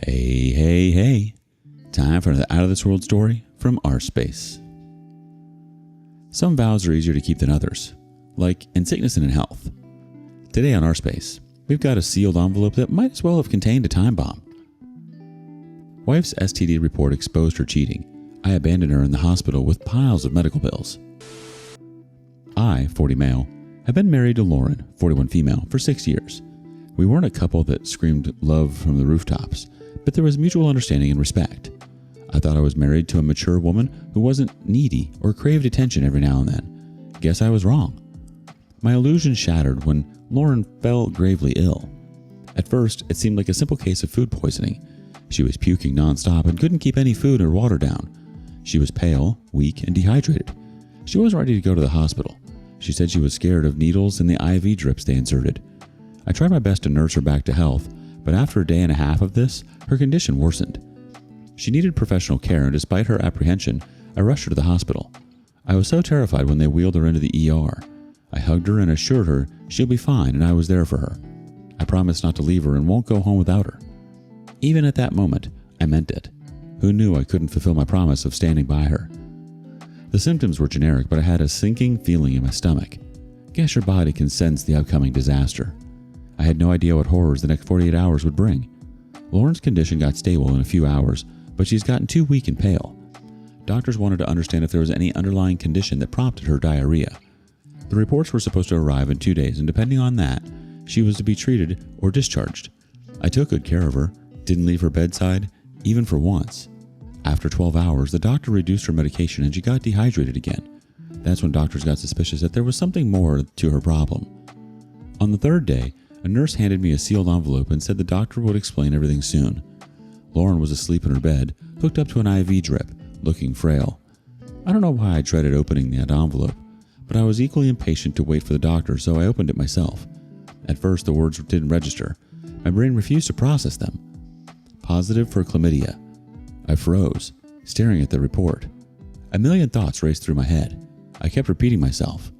Hey, hey, hey. Time for another Out of This World story from rSpace. Some vows are easier to keep than others, like in sickness and in health. Today on rSpace, we've got a sealed envelope that might as well have contained a time bomb. Wife's STD report exposed her cheating. I abandoned her in the hospital with piles of medical bills. I, 40 male, have been married to Lauren, 41 female, for 6 years. We weren't a couple that screamed love from the rooftops, but there was mutual understanding and respect. I thought I was married to a mature woman who wasn't needy or craved attention every now and then. Guess I was wrong. My illusion shattered when Lauren fell gravely ill. At first, it seemed like a simple case of food poisoning. She was puking nonstop and couldn't keep any food or water down. She was pale, weak, and dehydrated. She wasn't ready to go to the hospital. She said she was scared of needles and the IV drips they inserted. I tried my best to nurse her back to health, but after a day and a half of this, her condition worsened. She needed professional care, and despite her apprehension, I rushed her to the hospital. I was so terrified when they wheeled her into the ER. I hugged her and assured her she'll be fine, and I was there for her. I promised not to leave her and won't go home without her. Even at that moment, I meant it. Who knew I couldn't fulfill my promise of standing by her? The symptoms were generic, but I had a sinking feeling in my stomach. Guess your body can sense the upcoming disaster. I had no idea what horrors the next 48 hours would bring. Lauren's condition got stable in a few hours, but she's gotten too weak and pale. Doctors wanted to understand if there was any underlying condition that prompted her diarrhea. The reports were supposed to arrive in 2 days, and depending on that, she was to be treated or discharged. I took good care of her, didn't leave her bedside, even for once. After 12 hours, the doctor reduced her medication and she got dehydrated again. That's when doctors got suspicious that there was something more to her problem. On the third day, a nurse handed me a sealed envelope and said the doctor would explain everything soon. Lauren was asleep in her bed, hooked up to an IV drip, looking frail. I don't know why I dreaded opening that envelope, but I was equally impatient to wait for the doctor, so I opened it myself. At first, the words didn't register. My brain refused to process them. Positive for chlamydia. I froze, staring at the report. A million thoughts raced through my head. I kept repeating myself.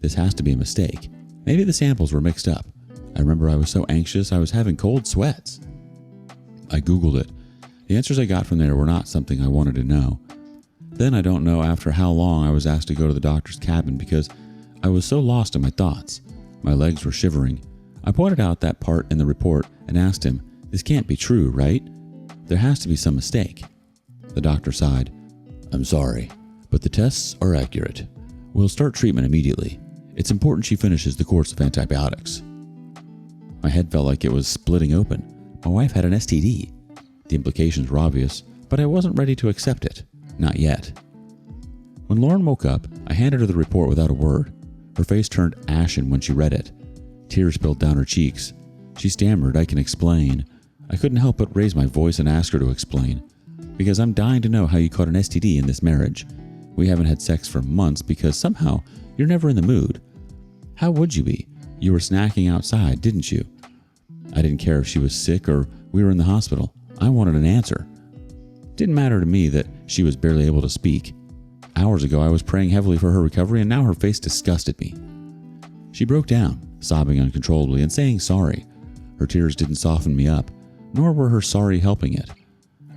This has to be a mistake. Maybe the samples were mixed up. I remember I was so anxious I was having cold sweats. I Googled it. The answers I got from there were not something I wanted to know. Then I don't know after how long I was asked to go to the doctor's cabin because I was so lost in my thoughts. My legs were shivering. I pointed out that part in the report and asked him, "This can't be true, right? There has to be some mistake." The doctor sighed. "I'm sorry, but the tests are accurate. We'll start treatment immediately. It's important she finishes the course of antibiotics." My head felt like it was splitting open. My wife had an STD. The implications were obvious, but I wasn't ready to accept it. Not yet. When Lauren woke up, I handed her the report without a word. Her face turned ashen when she read it. Tears spilled down her cheeks. She stammered, "I can explain." I couldn't help but raise my voice and ask her to explain. "Because I'm dying to know how you caught an STD in this marriage. We haven't had sex for months because somehow you're never in the mood. How would you be? You were snacking outside, didn't you?" I didn't care if she was sick or we were in the hospital. I wanted an answer. Didn't matter to me that she was barely able to speak. Hours ago, I was praying heavily for her recovery, and now her face disgusted me. She broke down, sobbing uncontrollably and saying sorry. Her tears didn't soften me up, nor were her sorry helping it.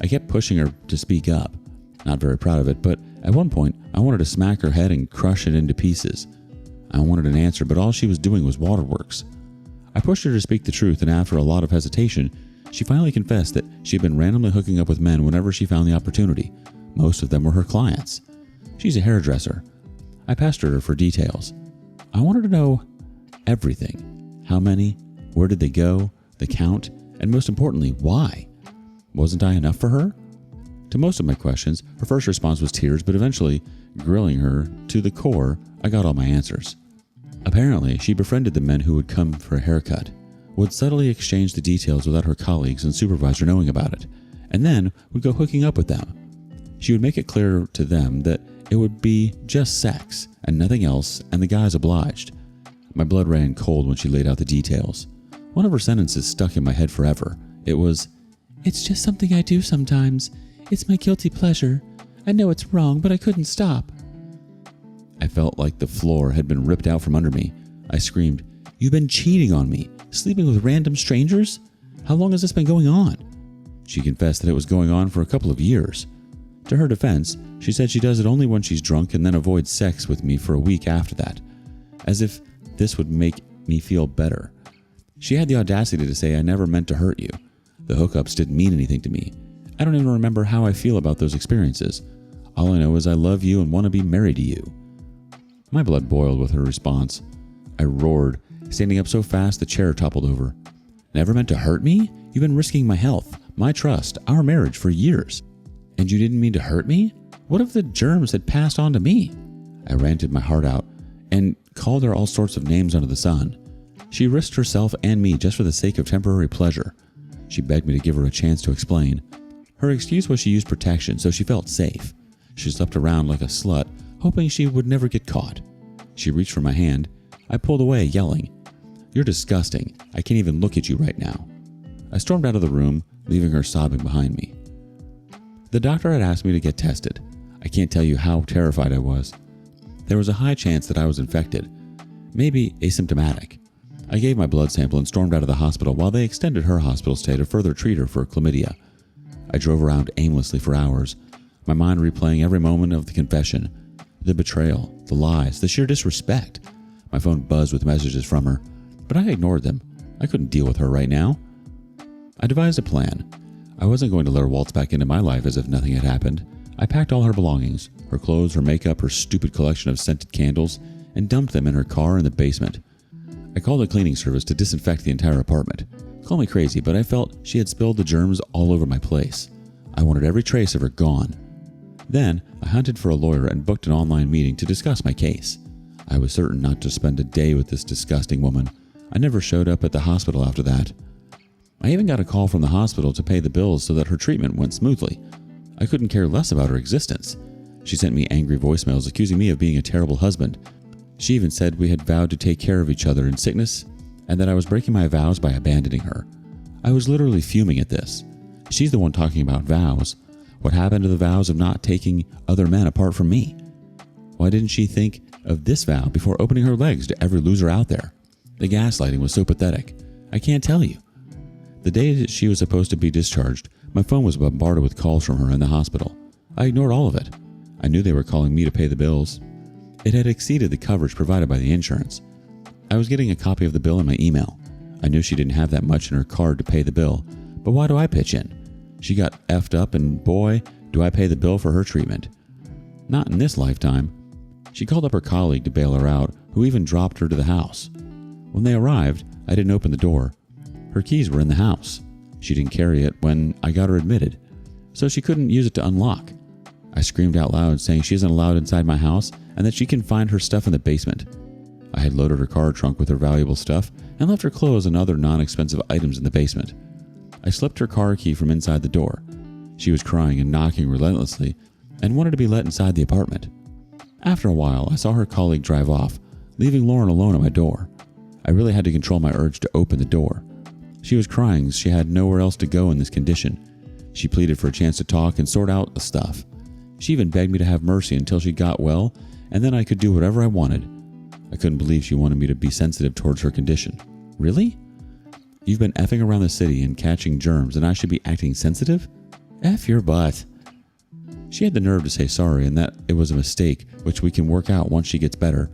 I kept pushing her to speak up. Not very proud of it, but at one point, I wanted to smack her head and crush it into pieces. I wanted an answer, but all she was doing was waterworks. I pushed her to speak the truth, and after a lot of hesitation, she finally confessed that she had been randomly hooking up with men whenever she found the opportunity. Most of them were her clients. She's a hairdresser. I pestered her for details. I wanted to know everything. How many? Where did they go? The count? And most importantly, why? Wasn't I enough for her? To most of my questions, her first response was tears, but eventually, grilling her to the core, I got all my answers. Apparently, she befriended the men who would come for a haircut, would subtly exchange the details without her colleagues and supervisor knowing about it, and then would go hooking up with them. She would make it clear to them that it would be just sex and nothing else, and the guys obliged. My blood ran cold when she laid out the details. One of her sentences stuck in my head forever. It was, "It's just something I do sometimes. It's my guilty pleasure. I know it's wrong, but I couldn't stop." I felt like the floor had been ripped out from under me. I screamed, "You've been cheating on me, sleeping with random strangers? How long has this been going on?" She confessed that it was going on for a couple of years. To her defense, she said she does it only when she's drunk and then avoids sex with me for a week after that, as if this would make me feel better. She had the audacity to say I never meant to hurt you. The hookups didn't mean anything to me. I don't even remember how I feel about those experiences. All I know is I love you and want to be married to you. My blood boiled with her response. I roared, standing up so fast the chair toppled over. Never meant to hurt me? You've been risking my health, my trust, our marriage for years. And you didn't mean to hurt me? What if the germs had passed on to me? I ranted my heart out and called her all sorts of names under the sun. She risked herself and me just for the sake of temporary pleasure. She begged me to give her a chance to explain. Her excuse was she used protection, so she felt safe. She slept around like a slut, hoping she would never get caught. She reached for my hand. I pulled away, yelling, "You're disgusting. I can't even look at you right now." I stormed out of the room, leaving her sobbing behind me. The doctor had asked me to get tested. I can't tell you how terrified I was. There was a high chance that I was infected, maybe asymptomatic. I gave my blood sample and stormed out of the hospital while they extended her hospital stay to further treat her for chlamydia. I drove around aimlessly for hours, my mind replaying every moment of the confession, the betrayal, the lies, the sheer disrespect. My phone buzzed with messages from her, but I ignored them. I couldn't deal with her right now. I devised a plan. I wasn't going to let her waltz back into my life as if nothing had happened. I packed all her belongings, her clothes, her makeup, her stupid collection of scented candles, and dumped them in her car in the basement. I called the cleaning service to disinfect the entire apartment. Call me crazy, but I felt she had spilled the germs all over my place. I wanted every trace of her gone. Then, I hunted for a lawyer and booked an online meeting to discuss my case. I was certain not to spend a day with this disgusting woman. I never showed up at the hospital after that. I even got a call from the hospital to pay the bills so that her treatment went smoothly. I couldn't care less about her existence. She sent me angry voicemails accusing me of being a terrible husband. She even said we had vowed to take care of each other in sickness and that I was breaking my vows by abandoning her. I was literally fuming at this. She's the one talking about vows. What happened to the vows of not taking other men apart from me? Why didn't she think of this vow before opening her legs to every loser out there? The gaslighting was so pathetic. I can't tell you. The day that she was supposed to be discharged, my phone was bombarded with calls from her in the hospital. I ignored all of it. I knew they were calling me to pay the bills. It had exceeded the coverage provided by the insurance. I was getting a copy of the bill in my email. I knew she didn't have that much in her card to pay the bill, but why do I pitch in? She got effed up and boy, do I pay the bill for her treatment. Not in this lifetime. She called up her colleague to bail her out, who even dropped her to the house. When they arrived, I didn't open the door. Her keys were in the house. She didn't carry it when I got her admitted, so she couldn't use it to unlock. I screamed out loud saying she isn't allowed inside my house and that she can find her stuff in the basement. I had loaded her car trunk with her valuable stuff and left her clothes and other non-expensive items in the basement. I slipped her car key from inside the door. She was crying and knocking relentlessly and wanted to be let inside the apartment. After a while, I saw her colleague drive off, leaving Lauren alone at my door. I really had to control my urge to open the door. She was crying as she had nowhere else to go in this condition. She pleaded for a chance to talk and sort out the stuff. She even begged me to have mercy until she got well, and then I could do whatever I wanted. I couldn't believe she wanted me to be sensitive towards her condition. Really? You've been effing around the city and catching germs, and I should be acting sensitive? F your butt. She had the nerve to say sorry and that it was a mistake, which we can work out once she gets better.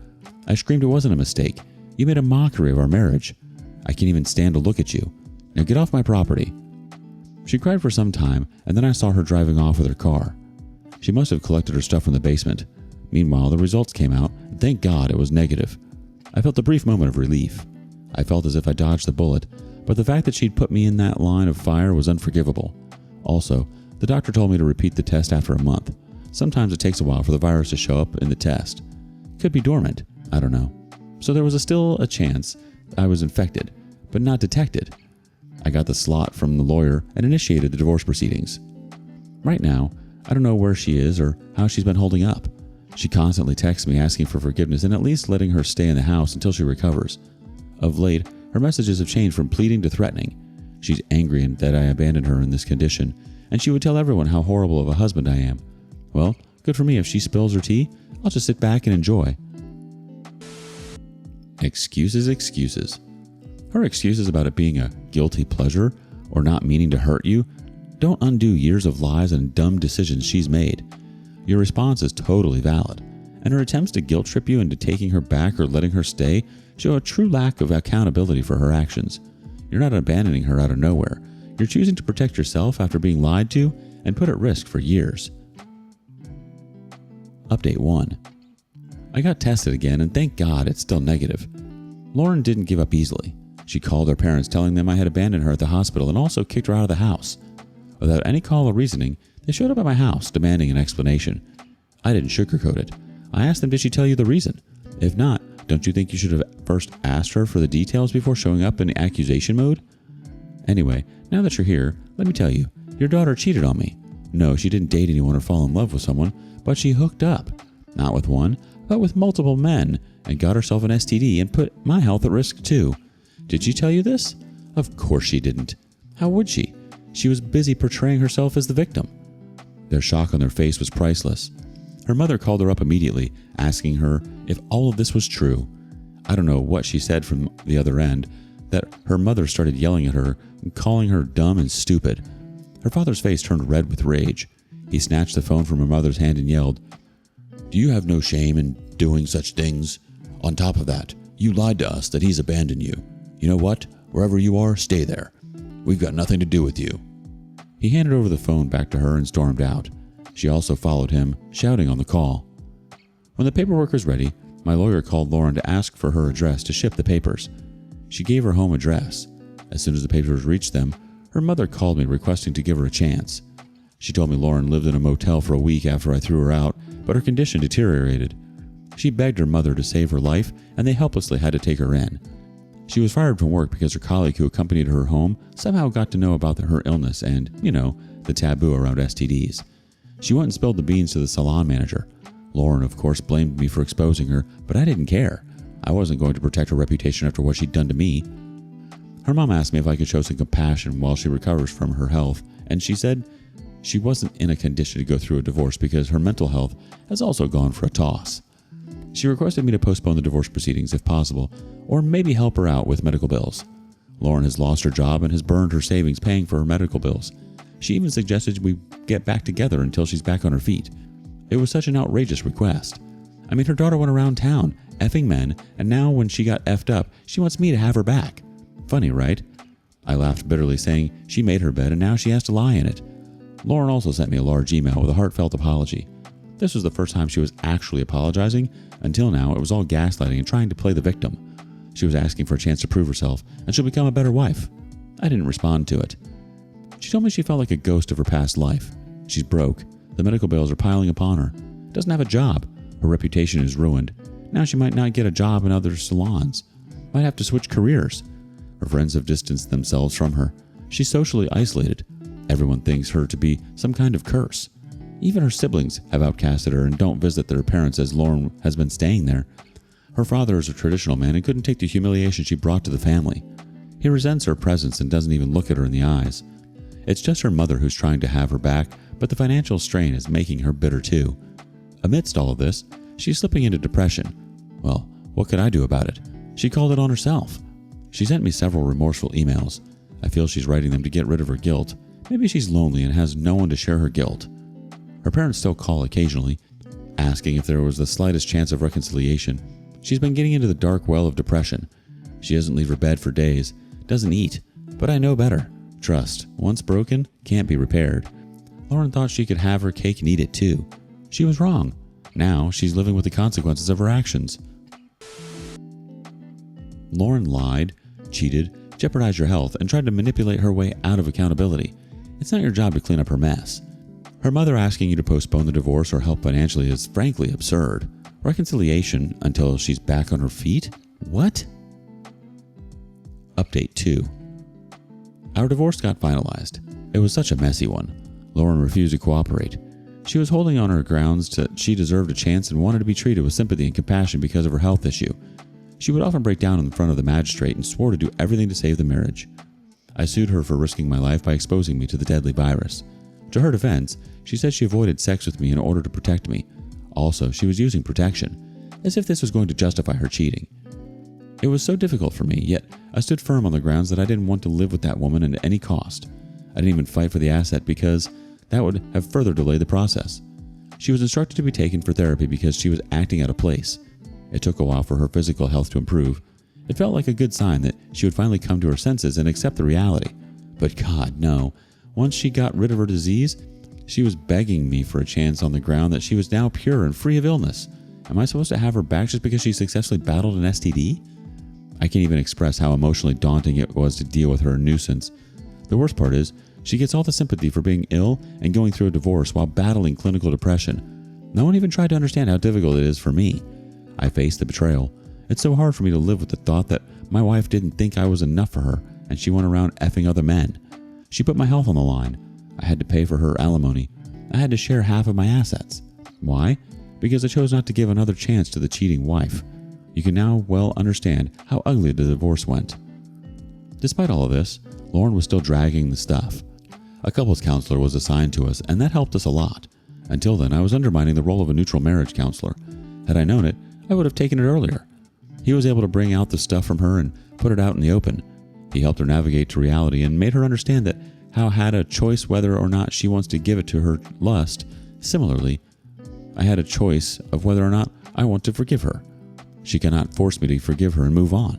I screamed it wasn't a mistake. You made a mockery of our marriage. I can't even stand to look at you. Now get off my property. She cried for some time, and then I saw her driving off with her car. She must have collected her stuff from the basement. Meanwhile, the results came out, and thank God it was negative. I felt a brief moment of relief. I felt as if I dodged the bullet, but the fact that she'd put me in that line of fire was unforgivable. Also, the doctor told me to repeat the test after a month. Sometimes it takes a while for the virus to show up in the test. Could be dormant, I don't know. So there was still a chance I was infected, but not detected. I got the slot from the lawyer and initiated the divorce proceedings. Right now, I don't know where she is or how she's been holding up. She constantly texts me asking for forgiveness and at least letting her stay in the house until she recovers. Of late, her messages have changed from pleading to threatening. She's angry that I abandoned her in this condition, and she would tell everyone how horrible of a husband I am. Well, good for me. If she spills her tea, I'll just sit back and enjoy. Excuses, excuses. Her excuses about it being a guilty pleasure or not meaning to hurt you don't undo years of lies and dumb decisions she's made. Your response is totally valid, and her attempts to guilt trip you into taking her back or letting her stay show a true lack of accountability for her actions. You're not abandoning her out of nowhere. You're choosing to protect yourself after being lied to and put at risk for years. Update 1. I got tested again, and thank God it's still negative. Lauren didn't give up easily. She called her parents telling them I had abandoned her at the hospital and also kicked her out of the house. Without any call or reasoning, they showed up at my house demanding an explanation. I didn't sugarcoat it. I asked them, did she tell you the reason? If not, don't you think you should have first asked her for the details before showing up in accusation mode? Anyway, now that you're here, let me tell you, your daughter cheated on me. No, she didn't date anyone or fall in love with someone, but she hooked up. Not with one, but with multiple men, and got herself an STD and put my health at risk too. Did she tell you this? Of course she didn't. How would she? She was busy portraying herself as the victim. Their shock on their face was priceless. Her mother called her up immediately, asking her if all of this was true. I don't know what she said from the other end, that her mother started yelling at her and calling her dumb and stupid. Her father's face turned red with rage. He snatched the phone from her mother's hand and yelled, "Do you have no shame in doing such things? On top of that, you lied to us that he's abandoned you. You know what? Wherever you are, stay there. We've got nothing to do with you." He handed over the phone back to her and stormed out. She also followed him, shouting on the call. When the paperwork was ready, my lawyer called Lauren to ask for her address to ship the papers. She gave her home address. As soon as the papers reached them, her mother called me requesting to give her a chance. She told me Lauren lived in a motel for a week after I threw her out, but her condition deteriorated. She begged her mother to save her life, and they helplessly had to take her in. She was fired from work because her colleague who accompanied her home somehow got to know about her illness and, the taboo around STDs. She went and spilled the beans to the salon manager. Lauren, of course, blamed me for exposing her, but I didn't care. I wasn't going to protect her reputation after what she'd done to me. Her mom asked me if I could show some compassion while she recovers from her health, and she said she wasn't in a condition to go through a divorce because her mental health has also gone for a toss. She requested me to postpone the divorce proceedings if possible, or maybe help her out with medical bills. Lauren has lost her job and has burned her savings paying for her medical bills. She even suggested we get back together until she's back on her feet. It was such an outrageous request. I mean, her daughter went around town, effing men, and now when she got effed up, she wants me to have her back. Funny, right? I laughed bitterly, saying she made her bed and now she has to lie in it. Lauren also sent me a large email with a heartfelt apology. This was the first time she was actually apologizing. Until now, it was all gaslighting and trying to play the victim. She was asking for a chance to prove herself, and she'll become a better wife. I didn't respond to it. She told me she felt like a ghost of her past life. She's broke. The medical bills are piling upon her. Doesn't have a job. Her reputation is ruined. Now she might not get a job in other salons. Might have to switch careers. Her friends have distanced themselves from her. She's socially isolated. Everyone thinks her to be some kind of curse. Even her siblings have outcasted her and don't visit their parents as Lauren has been staying there. Her father is a traditional man and couldn't take the humiliation she brought to the family. He resents her presence and doesn't even look at her in the eyes. It's just her mother who's trying to have her back, but the financial strain is making her bitter too. Amidst all of this, she's slipping into depression. Well, what could I do about it? She called it on herself. She sent me several remorseful emails. I feel she's writing them to get rid of her guilt. Maybe she's lonely and has no one to share her guilt. Her parents still call occasionally, asking if there was the slightest chance of reconciliation. She's been getting into the dark well of depression. She doesn't leave her bed for days, doesn't eat, but I know better. Trust, once broken, can't be repaired. Lauren thought she could have her cake and eat it too. She was wrong. Now she's living with the consequences of her actions. Lauren lied, cheated, jeopardized your health, and tried to manipulate her way out of accountability. It's not your job to clean up her mess. Her mother asking you to postpone the divorce or help financially is frankly absurd. Reconciliation until she's back on her feet? What? Update 2. Our divorce got finalized. It was such a messy one. Lauren refused to cooperate. She was holding on her grounds that she deserved a chance and wanted to be treated with sympathy and compassion because of her health issue. She would often break down in front of the magistrate and swore to do everything to save the marriage. I sued her for risking my life by exposing me to the deadly virus. To her defense, she said she avoided sex with me in order to protect me. Also, she was using protection, as if this was going to justify her cheating. It was so difficult for me, yet I stood firm on the grounds that I didn't want to live with that woman at any cost. I didn't even fight for the asset because that would have further delayed the process. She was instructed to be taken for therapy because she was acting out of place. It took a while for her physical health to improve. It felt like a good sign that she would finally come to her senses and accept the reality. But God, no. Once she got rid of her disease, she was begging me for a chance on the ground that she was now pure and free of illness. Am I supposed to have her back just because she successfully battled an STD? I can't even express how emotionally daunting it was to deal with her nuisance. The worst part is, she gets all the sympathy for being ill and going through a divorce while battling clinical depression. No one even tried to understand how difficult it is for me. I faced the betrayal. It's so hard for me to live with the thought that my wife didn't think I was enough for her and she went around effing other men. She put my health on the line. I had to pay for her alimony. I had to share half of my assets. Why? Because I chose not to give another chance to the cheating wife. You can now well understand how ugly the divorce went. Despite all of this, Lauren was still dragging the stuff. A couples counselor was assigned to us, and that helped us a lot. Until then, I was undermining the role of a neutral marriage counselor. Had I known it, I would have taken it earlier. He was able to bring out the stuff from her and put it out in the open. He helped her navigate to reality and made her understand that How had a choice whether or not she wants to give it to her lust. Similarly, I had a choice of whether or not I want to forgive her. She cannot force me to forgive her and move on.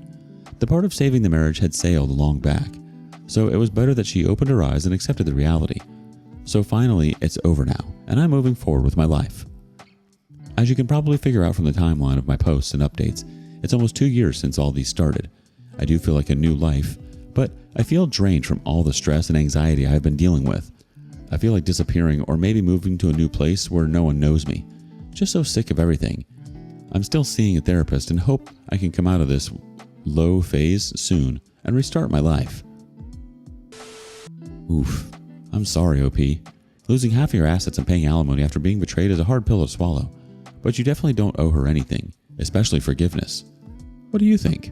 The part of saving the marriage had sailed long back, so it was better that she opened her eyes and accepted the reality. So finally, it's over now, and I'm moving forward with my life. As you can probably figure out from the timeline of my posts and updates, it's almost 2 years since all these started. I do feel like a new life, but I feel drained from all the stress and anxiety I have been dealing with. I feel like disappearing or maybe moving to a new place where no one knows me. Just so sick of everything. I'm still seeing a therapist and hope I can come out of this low phase soon and restart my life. Oof. I'm sorry, OP. Losing half of your assets and paying alimony after being betrayed is a hard pill to swallow, but you definitely don't owe her anything, especially forgiveness. What do you think?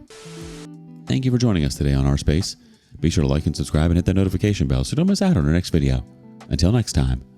Thank you for joining us today on rSpace. Be sure to like and subscribe and hit that notification bell so don't miss out on our next video. Until next time.